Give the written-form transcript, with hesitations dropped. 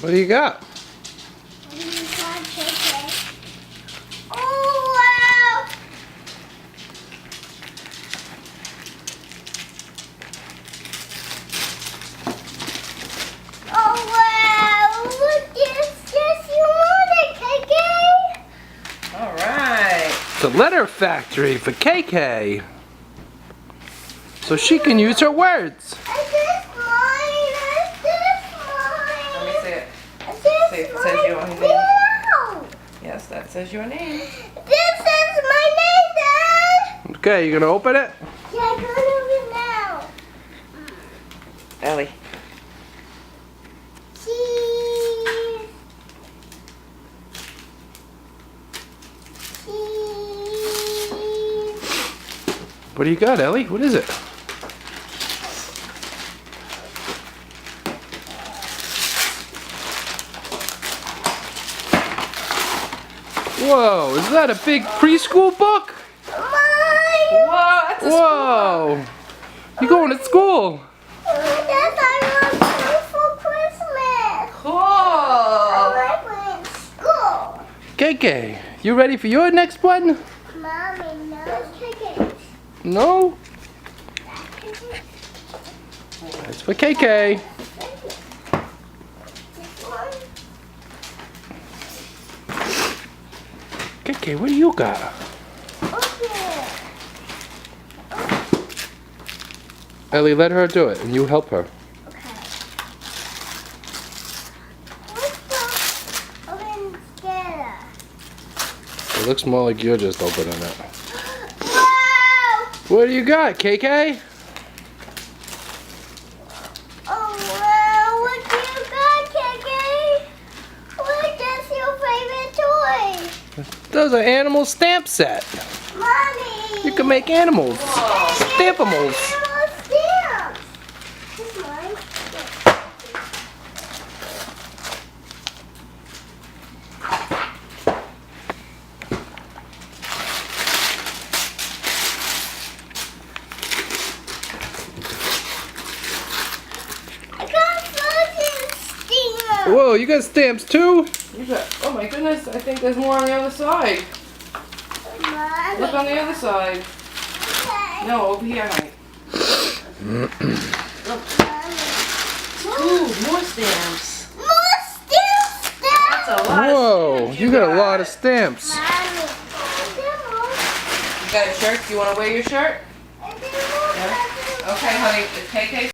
What do you got? Oh, wow. Oh, wow. Look, it's just you want it, KK. Alright. It's a letter factory for KK. So she can use her words. Is this mine? Is this mine? Let me see it. Is this See if it mine? says your name. No. Yes, that says your name. This is my name, Dad. Okay, you gonna open it? Yeah, I'm gonna do it now. Ellie. Cheese. Cheese. What do you got, Ellie? What is it? Whoa, is that a big preschool book? Mine. Whoa, that's a Whoa! You going to school? That's I want for Christmas. school. I Cool. like when school. KK, you ready for your next one? Mommy, no chickens. No? It's for KK. This one. KK, what do you got? Okay. Ellie, let her do it and you help her. Okay. Let's go open together. It looks more like you're just opening it. Wow! What do you got, KK? Oh wow! What do you got, KK? What is your favorite toy? Those are animal stamp set. Mommy! You can make animals. Stampimals. Animal stamps. This is mine. I got frozen stamps. Whoa, you got stamps too? You got, oh my goodness, I think there's more on the other side. Mommy. Look on the other side. Okay. No, over here, honey. Mommy. Ooh, more stamps. More stamps. That's a lot Whoa, of stamps you got a lot of stamps. Mommy. You got a shirt? Do you want to wear your shirt? I did more. Yeah. Okay, honey. It's KK.